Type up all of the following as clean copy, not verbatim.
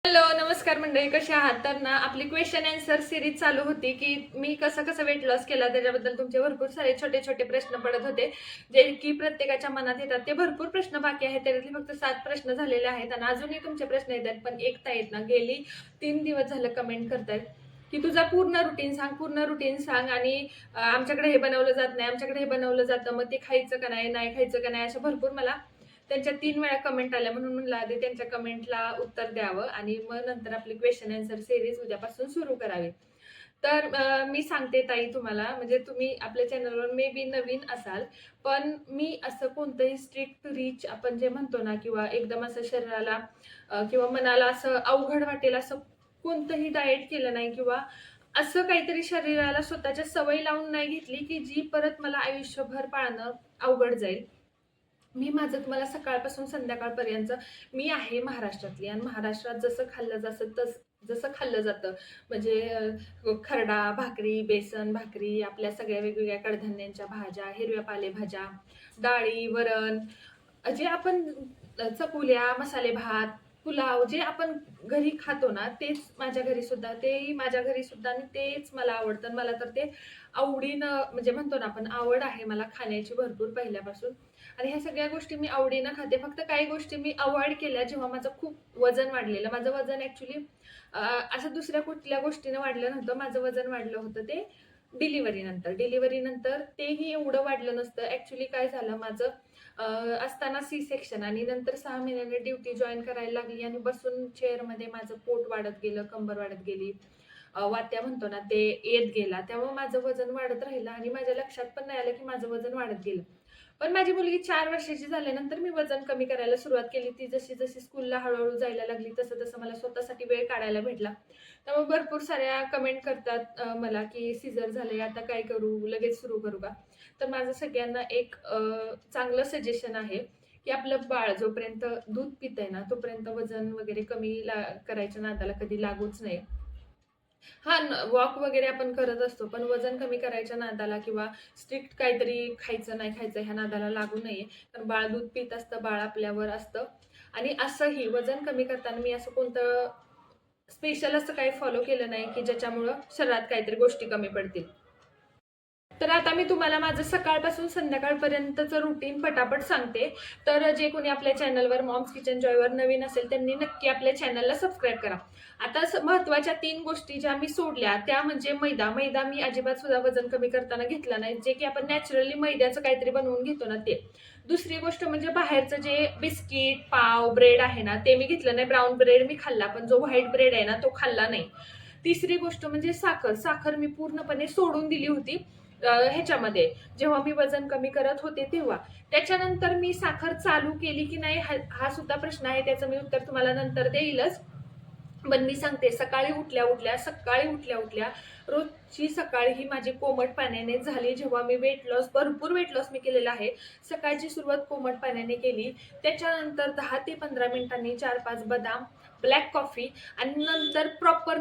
Hello, नमस्कार मंडळी, कशा आहात? तर ना आपली क्वेश्चन आन्सर सिरीज चालू होती की मी कसं कसं वेट लॉस केला, त्याच्याबद्दल तुमचे भरपूर सारे छोटे छोटे प्रश्न पडत होते, जे की प्रत्येकाच्या मनात येतात. ते भरपूर प्रश्न बाकी आहेत, त्याच्यातले फक्त 7 प्रश्न झालेले आहेत आणि अजूनही तुमचे प्रश्न येत आहेत. पण एक ताई ना गेली 3 दिवस झालं कमेंट करतायत की तुझा पूर्ण रुटीन सांग, पूर्ण रुटीन सांग. आणि आमच्याकडे हे बनवलं जात नाही, आमच्याकडे हे बनवलं जातं, मग ते खायचं का नाही, नाही खायचं का नाही, अशा भरपूर मला त्यांच्या 3 वेळा कमेंट आल्या. म्हणून म्हणलं आधी त्यांच्या कमेंटला उत्तर द्यावं आणि मग नंतर आपली क्वेश्चन आन्सर सिरीज उद्यापासून सुरू करावी. तर मी सांगते ताई तुम्हाला, म्हणजे तुम्ही आपल्या चॅनलवर मे बी नवीन असाल, पण मी असं कोणतंही स्ट्रिक्ट रीच आपण जे म्हणतो ना, किंवा एकदम असं शरीराला किंवा मनाला असं अवघड वाटेल असं कोणतंही डाएट केलं नाही, किंवा असं काहीतरी शरीराला स्वतःच्या सवय लावून नाही घेतली की जी परत मला आयुष्यभर पाळणं अवघड जाईल. मी माझं तुम्हाला सकाळपासून संध्याकाळपर्यंत, मी आहे महाराष्ट्रातली आणि महाराष्ट्रात जसं खाल्लं जातं, म्हणजे खरडा भाकरी, बेसन भाकरी, आपल्या सगळ्या वेगवेगळ्या कडधान्यांच्या भाज्या, हिरव्या पालेभाज्या, डाळी, वरण, जे आपण चकुल्या, मसाले भात, पुलाव जे आपण घरी खातो ना, तेच माझ्या घरी सुद्धा, तेही माझ्या घरी सुद्धा, आणि तेच मला आवडतं. मला तर ते आवडीनं, म्हणजे म्हणतो ना आपण, आवड आहे मला खाण्याची भरपूर पहिल्यापासून. आणि ह्या सगळ्या गोष्टी मी आवडीनं खाते. फक्त काही गोष्टी मी अवॉइड केल्या जेव्हा माझं खूप वजन वाढलेलं. माझं वजन ऍक्च्युली असं दुसऱ्या कुठल्या गोष्टीनं वाढलं नव्हतं. माझं वजन वाढलं होतं ते डिलिव्हरी नंतर तेही एवढं वाढलं नसतं. ऍक्च्युली काय झालं, माझं असताना सी सेक्शन, आणि नंतर 6 महिन्याने ड्युटी जॉईन करायला लागली आणि बसून चेअरमध्ये माझं पोट वाढत गेलं, कंबर वाढत गेली, वात्या म्हणतो ना ते येत गेला. त्यामुळे माझं वजन वाढत राहिलं आणि माझ्या लक्षात पण नाही आलं की माझं वजन वाढत गेलं. पण माझी मुलगी 4 वर्षाची झाल्यानंतर मी वजन कमी करायला सुरुवात केली. ती जशी जशी स्कूलला हळूहळू जायला लागली, तसं तसं मला स्वतःसाठी वेळ काढायला भेटला. त्यामुळे भरपूर साऱ्या कमेंट करतात मला की सिझर झालंय, आता काय करू, लगेच सुरू करू का? तर माझं सगळ्यांना एक चांगलं सजेशन आहे की आपलं बाळ जोपर्यंत दूध पितंय ना, तोपर्यंत वजन वगैरे कमी करायच्या नादाला कधी लागूच नये. हा, वॉक वगैरे आपण करत असतो, पण वजन कमी करायच्या नादाला किंवा स्ट्रिक्ट काहीतरी खायचं नाही खायचं ह्या नादाला लागू नये. कारण बाळ दूध पित असतं, बाळ आपल्यावर असतं. आणि असंही वजन कमी करताना मी असं कोणतं स्पेशल असं काही फॉलो केलं नाही की ज्याच्यामुळं शरीरात काहीतरी गोष्टी कमी पडतील. तर आता मी तुम्हाला माझं सकाळपासून संध्याकाळपर्यंतचं रुटीन पटापट सांगते. तर जे कोणी आपल्या चॅनलवर, मॉम्स किचन जॉयवर नवीन असेल, त्यांनी नक्की आपल्या चॅनलला सबस्क्राईब करा. आता महत्त्वाच्या 3 गोष्टी ज्या मी सोडल्या, त्या म्हणजे मैदा. मैदा मी अजिबात सुद्धा वजन कमी करताना घेतला नाही, जे की आपण नॅचरली मैद्याचं काहीतरी बनवून घेतो ना ते. दुसरी गोष्ट म्हणजे बाहेरचं जे बिस्किट, पाव, ब्रेड आहे ना, ते मी घेतलं नाही. ब्राऊन ब्रेड मी खाल्ला, पण जो व्हाईट ब्रेड आहे ना, तो खाल्ला नाही. तिसरी गोष्ट म्हणजे साखर. साखर मी पूर्णपणे सोडून दिली होती ह्याच्यामध्ये, जेव्हा मी वजन कमी करत होते तेव्हा. त्याच्यानंतर मी साखर चालू केली की नाही, हा सुद्धा प्रश्न आहे, त्याचं मी उत्तर तुम्हाला नंतर देईलच. पण मी सांगते, सकाळी उठल्या उठल्या रोजची सकाळी ही माझी कोमट पाण्याने झाली. जेव्हा मी भरपूर वेट लॉस मी केलेला आहे. सकाळची सुरुवात कोमट पाण्याने केली. त्याच्यानंतर 10 ते 15 मिनिटांनी 4-5 बदाम, ब्लॅक कॉफी, आणि नंतर प्रॉपर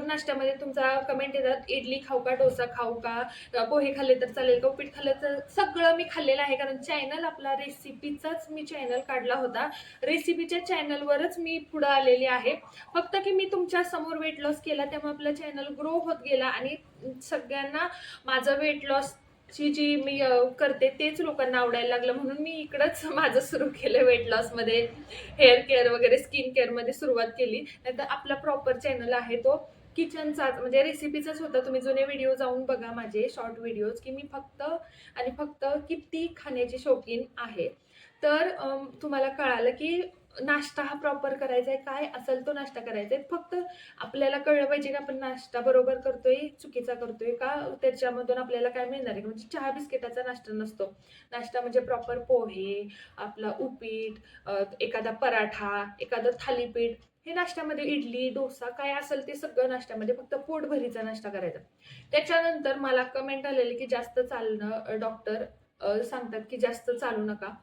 नाश्त्यामध्ये तुमचा कमेंट येतात, इडली खाऊ का, डोसा खाऊ का, पोहे खाल्ले तर चालेल का, उपीट खाल्लं तर, सगळं मी खाल्लेलं आहे. कारण चॅनल आपला रेसिपीचाच मी चॅनल काढला होता. रेसिपीच्या चॅनलवरच मी पुढे आलेली आहे. फक्त की मी तुमच्या समोर वेट लॉस केला, त्यामुळे आपला चॅनल ग्रो होत गेला आणि सगळ्यांना माझं वेट लॉस ची जी मी करते तेच लोकांना आवडायला लागलं. म्हणून मी इकडंच माझं सुरू केलं वेट लॉस मध्ये, हेअर केअर वगैरे, स्किन केअर मध्ये सुरुवात केली. नाहीतर आपला प्रॉपर चॅनल आहे तो किचनचाच, म्हणजे रेसिपीचाच होता. तुम्ही जुने व्हिडिओ जाऊन बघा, माझे शॉर्ट व्हिडिओज, की मी फक्त आणि फक्त किती खाण्याची शौकीन आहे. तर तुम्हाला कळालं की नाश्ता हा प्रॉपर करायचा आहे, काय असेल तो नाश्ता करायचा आहे. फक्त आपल्याला कळलं पाहिजे की आपण नाश्ता बरोबर करतोय, चुकीचा करतोय का, त्याच्यामधून आपल्याला काय मिळणार आहे. म्हणजे चहा बिस्किटाचा नाश्ता नसतो. नाश्ता म्हणजे प्रॉपर पोहे, आपला उपीट, एखादा पराठा, एखादं थालीपीठ, हे नाश्त्यामध्ये इडली, डोसा, काय असेल ते सगळं नाश्त्यामध्ये, फक्त पोटभरीचा नाश्ता करायचा. त्याच्यानंतर मला कमेंट आलेली की जास्त चालणं, डॉक्टर सांगतात की जास्त चालू नका.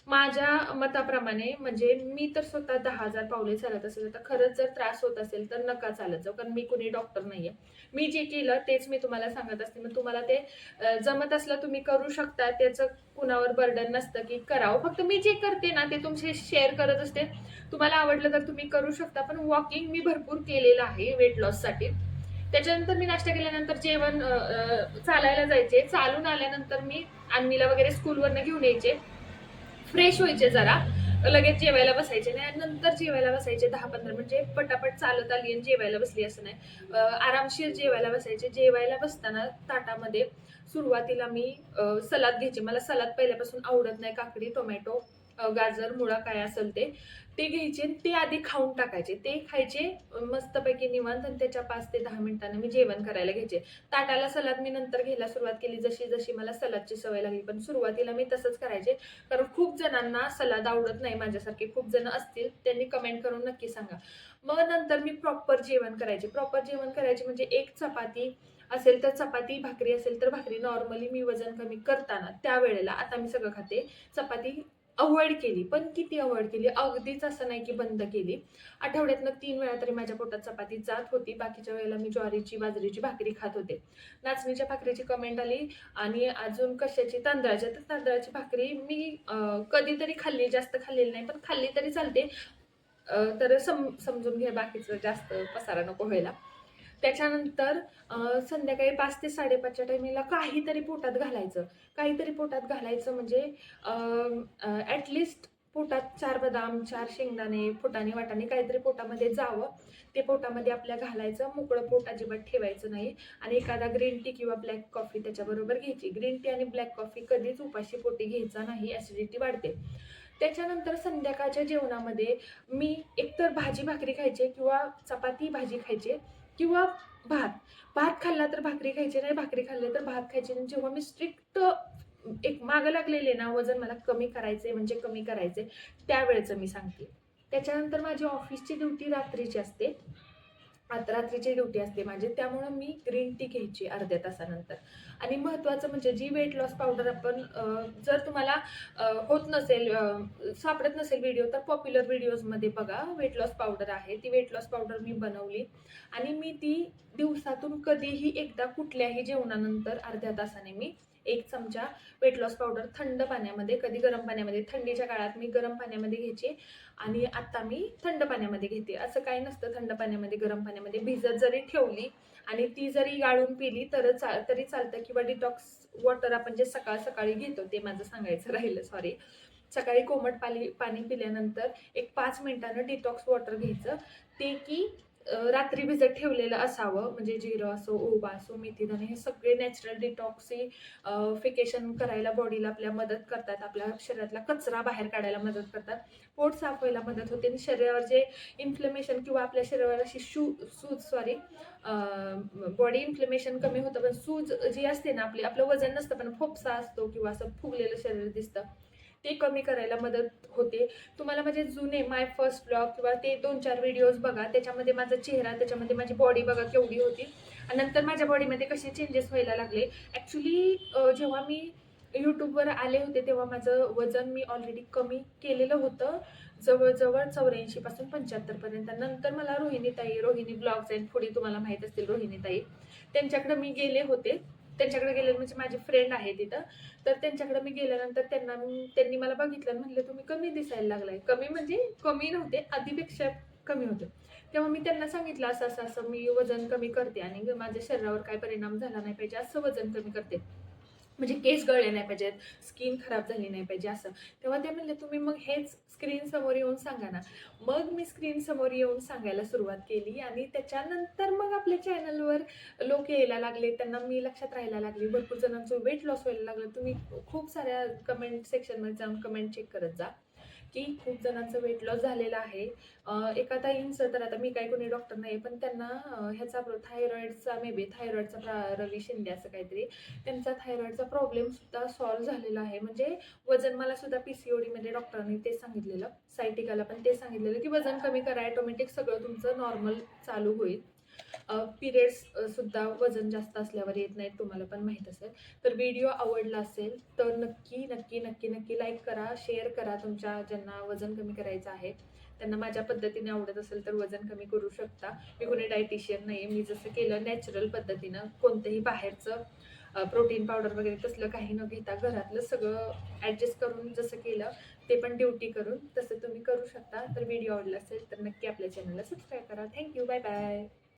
माझ्या मताप्रमाणे म्हणजे मी तर स्वतः 10,000 पावले चालत असेल, तर खरंच जर त्रास होत असेल तर नका चालत जाऊ. कारण मी कुणी डॉक्टर नाहीये. मी जे केलं तेच मी तुम्हाला सांगत असते. मग तुम्हाला ते जमत असलं तुम्ही करू शकता. त्याचं कुणावर बर्डन नसतं की करावं. फक्त मी जे करते ना ते तुमच्याशी शेअर करत असते. तुम्हाला आवडलं तर तुम्ही करू शकता. पण वॉकिंग मी भरपूर केलेलं आहे वेट लॉससाठी. त्याच्यानंतर मी नाश्ता केल्यानंतर जेवण चालायला जायचे. चालून आल्यानंतर मी अन्वीला वगैरे स्कूलवरनं घेऊन यायचे. फ्रेश व्हायचे जरा, लगेच जेवायला बसायचे नाही आणि नंतर जेवायला बसायचे 10-15 म्हणजे पटापट चालत आली आणि जेवायला बसली असं नाही. आरामशीर जेवायला बसायचे. जेवायला बसताना ताटामध्ये सुरुवातीला मी सलाद घ्यायचे. मला सलाद पहिल्यापासून आवडत नाही. काकडी, टोमॅटो, गाजर, मुळा काय असेल ते घ्यायचे आणि ते आधी खाऊन टाकायचे. ते खायचे मस्तपैकी निवांत आणि त्याच्या 5 ते 10 मिनिटांनी मी जेवण करायला घ्यायचे. ताटाला सलाद मी नंतर घ्यायला सुरुवात केली जशी मला सलादची सवय लागली. पण सुरुवातीला मी तसंच करायचे. कारण खूप जणांना सलाद आवडत नाही माझ्यासारखे खूप जण असतील. त्यांनी कमेंट करून नक्की सांगा. मग नंतर मी प्रॉपर जेवण करायचे. प्रॉपर जेवण करायचे म्हणजे एक चपाती असेल तर चपाती, भाकरी असेल तर भाकरी. नॉर्मली मी वजन कमी करताना त्यावेळेला आता मी सगळं खाते. चपाती अव्हॉइड केली. पण किती अव्हॉइड केली? अगदीच असं नाही की बंद केली. आठवड्यातनं 3 वेळा तरी माझ्या पोटात चपाती जात होती. बाकीच्या वेळेला मी ज्वारीची, बाजरीची भाकरी खात होते. नाचणीच्या भाकरीची कमेंट आली आणि अजून कशाची? तांदळाच्या. तर तांदळाची भाकरी मी कधीतरी खाल्ली, जास्त खाल्लेली नाही. पण खाल्ली तरी चालते. तर समजून घ्या बाकीचं जास्त पसारा नको व्हायला. त्याच्यानंतर संध्याकाळी 5 ते 5:30च्या टायमिंगला काहीतरी पोटात घालायचं. काहीतरी पोटात घालायचं म्हणजे पोटात 4 बदाम, 4 शेंगदाणे, फुटाणे, वाटाणे काहीतरी पोटामध्ये जावं. ते पोटामध्ये आपल्या घालायचं. मोकळं पोट अजिबात ठेवायचं नाही आणि एखादा ग्रीन टी किंवा ब्लॅक कॉफी त्याच्याबरोबर घ्यायची. ग्रीन टी आणि ब्लॅक कॉफी कधीच उपाशी पोटी घ्यायचा नाही, ॲसिडिटी वाढते. त्याच्यानंतर संध्याकाळच्या जेवणामध्ये मी एकतर भाजी भाकरी खायचे किंवा चपाती भाजी खायचे किंवा भात. भात खाल्ला तर भाकरी खायची नाही, भाकरी खाल्ली तर भात खायची नाही. जेव्हा मी स्ट्रिक्ट एक मागं लागलेले ना, वजन मला कमी करायचंय म्हणजे कमी करायचंय, त्यावेळेचं मी सांगते. त्याच्यानंतर माझी ऑफिसची ड्युटी रात्रीची असते. रात्रीची ड्युटी असते माझी. त्यामुळं मी ग्रीन टी घ्यायची अर्ध्या तासानंतर. आणि महत्त्वाचं म्हणजे जी वेट लॉस पावडर आपण जर तुम्हाला होत नसेल, सापडत नसेल व्हिडिओ, तर पॉप्युलर व्हिडिओजमध्ये बघा. वेट लॉस पावडर आहे. ती वेट लॉस पावडर मी बनवली आणि मी ती दिवसातून कधीही एकदा कुठल्याही जेवणानंतर अर्ध्या तासाने मी 1 चमचा वेट लॉस पावडर थंड पाण्यामध्ये, कधी गरम पाण्यामध्ये, थंडीच्या काळात मी गरम पाण्यामध्ये घ्यायची आणि आता मी थंड पाण्यामध्ये घेते. असं काही नसतं थंड पाण्यामध्ये, गरम पाण्यामध्ये भिजत जरी ठेवली आणि ती जरी गाळून पिली तरी चालतं किंवा डिटॉक्स वॉटर आपण जे सकाळी घेतो ते माझं सांगायचं राहिलं, सॉरी. सकाळी कोमट पाणी पिल्यानंतर एक 5 मिनिटानं डिटॉक्स वॉटर घ्यायचं. ते की रात्री भिजत ठेवलेलं असावं. म्हणजे जिरं असो, ओवा असो, मेथीदाणे हे सगळे नॅचरल डिटॉक्सिफिकेशन करायला बॉडीला आपल्या मदत करतात. आपल्या शरीरातला कचरा बाहेर काढायला मदत करतात. पोट साफ व्हायला मदत होते आणि शरीरावर जे इन्फ्लमेशन किंवा आपल्या शरीरावर अशी बॉडी इन्फ्लमेशन कमी होतं. पण सूज जी असते ना आपलं वजन नसतं पण फोपसा असतो किंवा असं फुगलेलं शरीर दिसतं. ते कमी करायला मदत होते. तुम्हाला माझे जुने माय फर्स्ट ब्लॉग किंवा ते 2-4 व्हिडिओज बघा. त्याच्यामध्ये माझा चेहरा, त्याच्यामध्ये माझी बॉडी बघा केवढी होती आणि नंतर माझ्या बॉडीमध्ये कसे चेंजेस व्हायला लागले. ॲक्च्युली जेव्हा मी YouTubeवर आले होते तेव्हा माझं वजन मी ऑलरेडी कमी केलेलं होतं. जवळ-जवळ 84 पासून 75 पर्यंत. नंतर मला रोहिणी ब्लॉग्स अँड फूडी तुम्हाला माहीत असतील रोहिणीताई. त्यांच्याकडे मी गेले होते. त्यांच्याकडे गेले म्हणजे माझी फ्रेंड आहे तिथं. तर त्यांच्याकडे मी गेल्यानंतर त्यांनी मला बघितलं आणि म्हटलं, "तुम्ही कमी दिसायला लागलाय." कमी म्हणजे कमी नव्हते, आधीपेक्षा कमी होते. तेव्हा मी त्यांना सांगितलं, "असं मी वजन कमी करते आणि माझ्या शरीरावर काय परिणाम झाला नाही पाहिजे, असं वजन कमी करते." म्हणजे केस गळले नाही पाहिजेत, स्किन खराब झाली नाही पाहिजे असं. तेव्हा ते म्हणले, "तुम्ही मग हेच स्क्रीन समोर येऊन सांगा ना." मग मी स्क्रीन समोर येऊन सांगायला सुरुवात केली आणि त्याच्यानंतर मग आपल्या चॅनलवर लोक यायला लागले. त्यांना मी लक्षात राहायला लागली. भरपूर जणांचं वेट लॉस व्हायला लागलं. तुम्ही खूप साऱ्या कमेंट सेक्शनमध्ये जाऊन कमेंट चेक करत जा, की खूप जणांचं वेट लॉस झालेलं आहे. एका ताईंचं तर आता मी काही कोणी डॉक्टर नाही पण त्यांना ह्याचा थायरॉइडचा थायरॉइडचा रवी शिंदे असं काहीतरी त्यांचा थायरॉइडचा प्रॉब्लेम सुद्धा सॉल्व्ह झालेला आहे. म्हणजे वजन मला सुद्धा PCODमध्ये डॉक्टरांनी तेच सांगितलेलं, सायटिकाला पण तेच सांगितलेलं, की वजन कमी करा, ऑटोमॅटिक सगळं तुमचं नॉर्मल चालू होईल. सुद्धा वजन जास्त असल्यावर येत नाहीत, तुम्हाला पण माहीत असेल. तर व्हिडिओ आवडला असेल तर नक्की नक्की नक्की नक्की लाईक करा, शेअर करा. तुमच्या ज्यांना वजन कमी करायचं आहे त्यांना माझ्या पद्धतीने आवडत असेल तर वजन कमी करू शकता. मी कोणी डायटिशियन नाही आहे. मी जसं केलं नॅचरल पद्धतीनं, कोणतंही बाहेरचं प्रोटीन पावडर वगैरे तसलं काही न घेता घरातलं सगळं ॲडजस्ट करून जसं केलं, ते पण ड्युटी करून तसं तुम्ही करू शकता. तर व्हिडिओ आवडला असेल तर नक्की आपल्या चॅनलला सबस्क्राईब करा. थँक्यू. Bye bye.